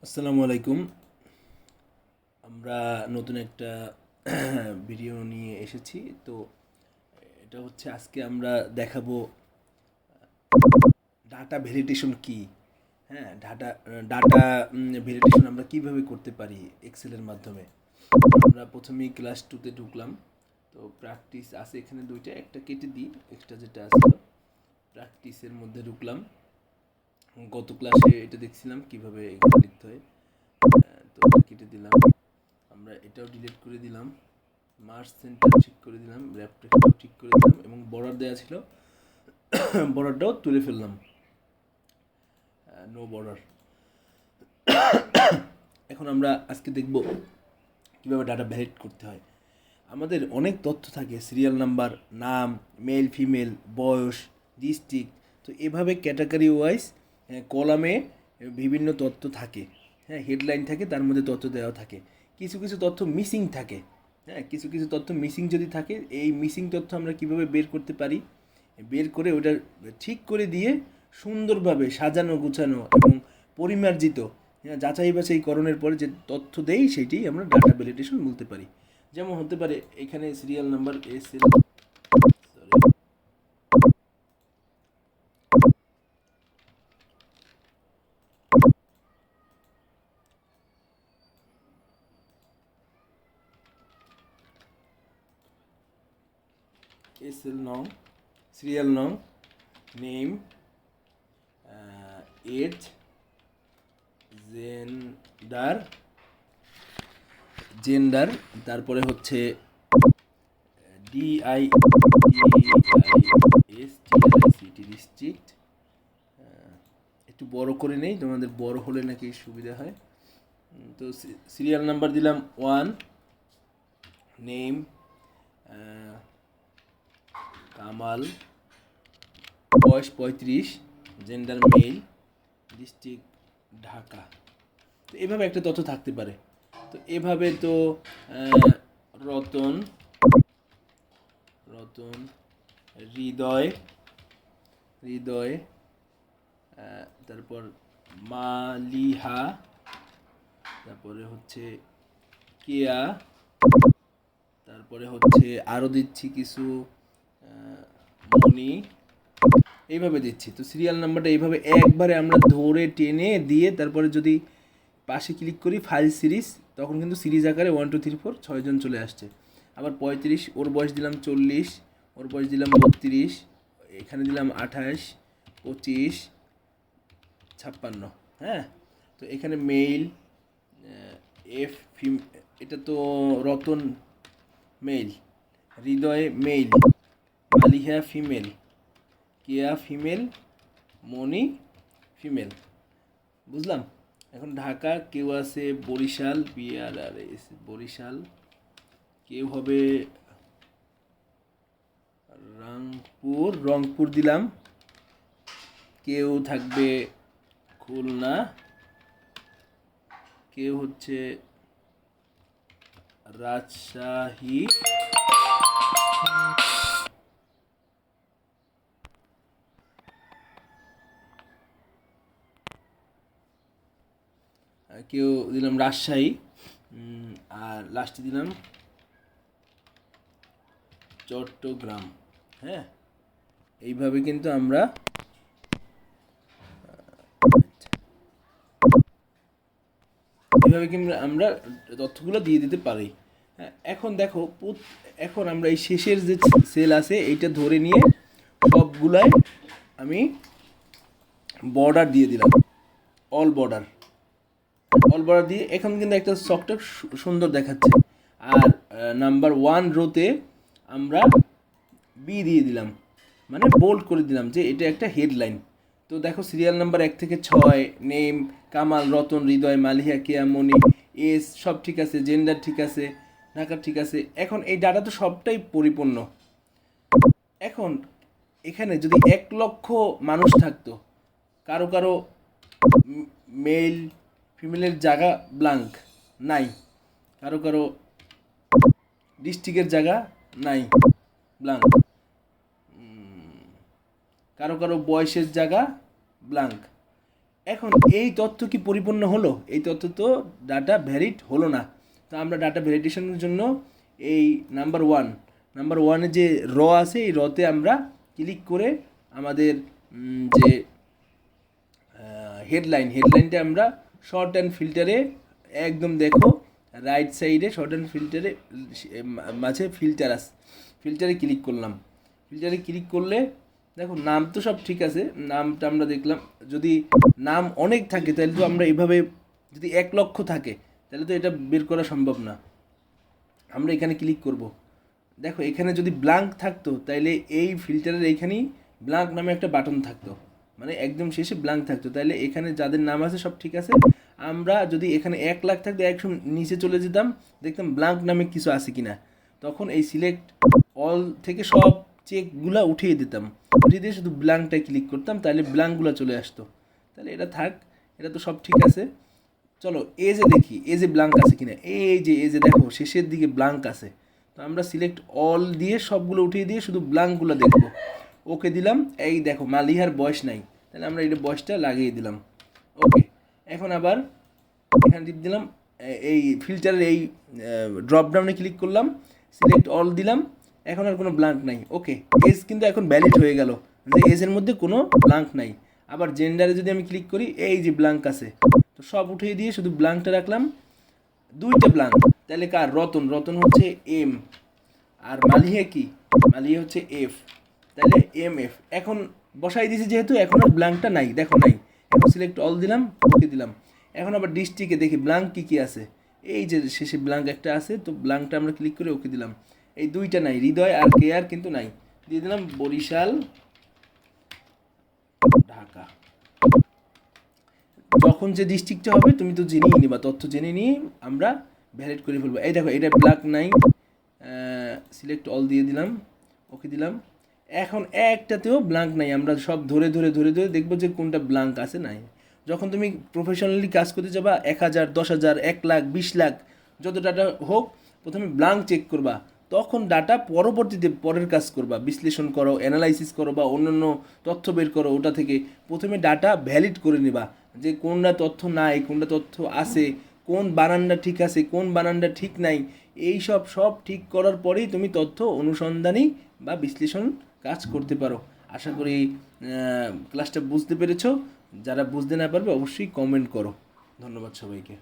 আসসালামু আলাইকুম। আমরা নতুন একটা ভিডিও নিয়ে এসেছি। তো এটা হচ্ছে আজকে আমরা দেখাবো ডাটা ভ্যালিডেশন কি। হ্যাঁ, ডাটা ডাটা ভ্যালিডেশন আমরা কিভাবে করতে পারি এক্সেলের মাধ্যমে। আমরা প্রথমেই ক্লাস 2-তে ঢুকলাম। তো প্র্যাকটিস আছে এখানে দুইটা, একটা কেটে দিই, এক্সট্রা যেটা আছে প্র্যাকটিসের মধ্যে ঢুকলাম। গত ক্লাসে এটা দেখছিলাম কিভাবে এখানে লিখতে হয়। তো এটা কেটে দিলাম, আমরা এটাও ডিলিট করে দিলাম, মার্জ সেন্টার ঠিক করে দিলাম, র্যাপ টেক্সটটাও ঠিক করে দিলাম এবং বর্ডার দেওয়া ছিল বর্ডারটাও তুলে ফেললাম, নো বর্ডার। এখন আমরা আজকে দেখব কীভাবে ডাটা ভ্যালিড করতে হয়। আমাদের অনেক তথ্য থাকে, সিরিয়াল নাম্বার, নাম, মেল ফিমেল, বয়স, ডিস্ট্রিক্ট। তো এভাবে ক্যাটাগরি ওয়াইজ কলামে বিভিন্ন তথ্য থাকে। হ্যাঁ, হেডলাইন থাকে, তার মধ্যে তথ্য দেওয়া থাকে। কিছু কিছু তথ্য মিসিং থাকে। হ্যাঁ, কিছু কিছু তথ্য মিসিং যদি থাকে, এই মিসিং তথ্য আমরা কিভাবে বের করতে পারি, বের করে ওটা ঠিক করে দিয়ে সুন্দরভাবে সাজানো গুছানো এবং পরিমার্জিত, হ্যাঁ, যাচাই বাছাইকরণের পরে যে তথ্য দেই সেটি আমরা ডাটা ভ্যালিডেশন বলতে পারি। যেমন হতে পারে এখানে সিরিয়াল নাম্বার এস এল নং, সিরিয়াল নং, নেম, এজ, জেন্ডার, জেন্ডার, তারপরে হচ্ছে ডিস্ট্রিক্ট। একটু বড় করে নেই, তোমাদের বড় হলে নাকি সুবিধা হয়। তো সিরিয়াল নাম্বার দিলাম 1, নেম কামাল, বয়স 35, জেন্ডার মেল, ডিস্ট্রিক্ট ঢাকা। তো এভাবে একটা তথ্য থাকতে পারে। তো এভাবে তো রতন, রতন, হৃদয়, হৃদয়, তারপর মালিহা, তারপরে হচ্ছে কেয়া, তারপরে হচ্ছে আরও দিচ্ছি কিছু মনি, এইভাবে দিচ্ছি। তো সিরিয়াল নাম্বারটা এইভাবে একবারে আমরা ধরে টেনে দিয়ে তারপরে যদি পাশে ক্লিক করি ফাইল সিরিজ, তখন কিন্তু সিরিজ আকারে 1 2 3 4 6জন চলে আসছে। আবার 35, ওর বয়স দিলাম 40, ওর বয়স দিলাম 32, এখানে দিলাম 28, 25, 56। হ্যাঁ, তো এখানে মেইল, এফ ফিম, এটা তো রতন মেইল, হৃদয় মেইল, মালিহা ফিমেল, কেয়া ফিমেল, মনি ফিমেল। বুঝলাম। এখন ঢাকা কেউ আছে বরিশাল, BRRS বরিশাল, কেউ হবে রংপুর, রংপুর দিলাম, কেউ থাকবে খুলনা, কেউ হচ্ছে রাজশাহী, কেউ দিলাম রাজশাহী, আর লাস্টে দিলাম চট্টগ্রাম। হ্যাঁ, এইভাবে কিন্তু আমরা এইভাবে কিন্তু আমরা তথ্যগুলো দিয়ে দিতে পারি। হ্যাঁ, এখন দেখো, এখন আমরা এই শেষের যে সেল আছে এইটা ধরে নিয়ে সবগুলাই আমি বর্ডার দিয়ে দিলাম, অল বর্ডার, অল বর্ডার দিয়ে এখন কিন্তু একটা সফটওয়্যার সুন্দর দেখাচ্ছে। আর নাম্বার 1 রোতে আমরা বি দিয়ে দিলাম, মানে বোল্ড করে দিলাম যে এটা একটা হেডলাইন। তো দেখো সিরিয়াল নাম্বার 1 থেকে 6, নেম কামাল, রতন, হৃদয়, মালিহা, কেয়া, মনি, এস সব ঠিক আছে, জেন্ডার ঠিক আছে, ঢাকা ঠিক আছে। এখন এই ডাটা তো সবটাই পরিপূর্ণ। এখন এখানে যদি 1 লক্ষ মানুষ থাকতো, কারো কারো মেল ফিমেলের জায়গা ব্লাঙ্ক নাই, কারো কারো ডিস্ট্রিক্টের জায়গা নাই ব্লাঙ্ক, কারো কারো বয়সের জায়গা ব্লাঙ্ক, এখন এই তথ্য কি পরিপূর্ণ হলো? এই তথ্য তো ডাটা ভ্যালিড হলো না। তো আমরা ডাটা ভ্যালিডেশনের জন্য এই নাম্বার ওয়ানে যে আছে এই রতে আমরা ক্লিক করে আমাদের যে হেডলাইনটা আমরা শর্ট অ্যান্ড ফিল্টারে একদম দেখো রাইট সাইডে শর্ট অ্যান্ড ফিল্টারে মাঝে ফিল্টারে ক্লিক করলাম। ফিল্টারে ক্লিক করলে দেখো নাম তো সব ঠিক আছে, নামটা আমরা দেখলাম। যদি নাম অনেক থাকে তাহলে তো আমরা এভাবে, যদি 1 লক্ষ থাকে তাহলে তো এটা বের করা সম্ভব না। আমরা এখানে ক্লিক করব। দেখো এখানে যদি ব্ল্যাঙ্ক থাকতো তাইলে এই ফিল্টারের এইখানেই ব্ল্যাঙ্ক নামে একটা বাটন থাকতো, মানে একদম শেষে ব্ল্যাঙ্ক থাকতো। তাইলে এখানে যাদের নাম আছে সব ঠিক আছে। আমরা যদি এখানে 1 লাখ থাকতো একদম নিচে চলে যেতাম, দেখতাম ব্ল্যাঙ্ক নামে কিছু আছে কিনা। তখন এই সিলেক্ট অল থেকে সব চেকগুলা উঠিয়ে দিতাম, উঠিয়ে দিয়ে শুধু ব্ল্যাঙ্কটায় ক্লিক করতাম, তাহলে ব্ল্যাঙ্কগুলো চলে আসতো। তাহলে এটা থাক, এটা তো সব ঠিক আছে। চলো এজে দেখি এজে ব্ল্যাঙ্ক আছে কিনা। এজে দেখো শেষের দিকে ব্ল্যাঙ্ক আছে। তো আমরা সিলেক্ট অল দিয়ে সবগুলো উঠিয়ে দিয়ে শুধু ব্ল্যাঙ্কগুলো দেখবো। ওকে দিলাম। এই দেখো মালিহার বয়স নাই, তাহলে আমরা এটা বয়সটা লাগিয়ে দিলাম। ওকে, এখন আবার এখানে টিপ দিলাম, এই ফিল্টারের এই ড্রপডাউনে ক্লিক করলাম, সিলেক্ট অল দিলাম। এখন আর কোনো ব্ল্যাঙ্ক নাই। ওকে, এজ কিন্তু এখন ভ্যালিড হয়ে গেল যে এজের মধ্যে কোনো ব্ল্যাঙ্ক নাই। আবার জেন্ডারে যদি আমি ক্লিক করি, এই যে ব্ল্যাঙ্ক আছে, তো সব উঠিয়ে দিয়ে শুধু ব্ল্যাঙ্কটা রাখলাম। 2টা ব্ল্যাঙ্ক, তাহলে কার? রতন হচ্ছে এম, আর মালিহা কি? মালিহা হচ্ছে এফ, তাহলে এফ। এখন বসাই দিয়েছি যেহেতু এখন আর ব্ল্যাঙ্কটা নাই, দেখো নাই। এখন সিলেক্ট অল দিলাম, ওকে দিলাম। এখন আবার ডিস্ট্রিক্টে দেখি ব্ল্যাঙ্ক কী আছে। এই যে শেষে ব্ল্যাঙ্ক একটা আছে, তো ব্ল্যাঙ্কটা আমরা ক্লিক করে ওকে দিলাম। এই 2টা নাই, হৃদয় আর কেয়ার কিন্তু নাই, দিয়ে দিলাম বরিশাল ঢাকা। যখন যে ডিস্ট্রিক্টটা হবে তুমি তো জেনেই নিবা, তথ্য জেনে নিয়ে আমরা ভ্যালিড করে ফেলবো। এই দেখো এটা ব্ল্যাক নাই, সিলেক্ট অল দিয়ে দিলাম, ওকে দিলাম। এখন একটাতেও ব্ল্যাঙ্ক নাই, আমরা সব ধরে ধরে ধরে ধরে দেখবো যে কোনটা ব্ল্যাঙ্ক আছে নাই। যখন তুমি প্রফেশনালি কাজ করতে যাবা 1000, 10,000, 1 লাখ, 20 লাখ যত ডাটা হোক, প্রথমে ব্ল্যাঙ্ক চেক করবা। তখন ডাটা পরবর্তীতে পরের কাজ করবা, বিশ্লেষণ করো, অ্যানালাইসিস করো বা অন্যান্য তথ্য বের করো। ওটা থেকে প্রথমে ডাটা ভ্যালিড করে নেবা যে কোনটা তথ্য নাই, কোনটা তথ্য আছে, কোন বানানটা ঠিক আছে, কোন বানানটা ঠিক নাই। এই সব ঠিক করার পরেই তুমি তথ্য অনুসন্ধানী বা বিশ্লেষণ কাজ করতে পারো। আশা করি ক্লাসটা বুঝতে পেরেছো। যারা বুঝতে না পারবে অবশ্যই কমেন্ট করো। ধন্যবাদ সবাইকে।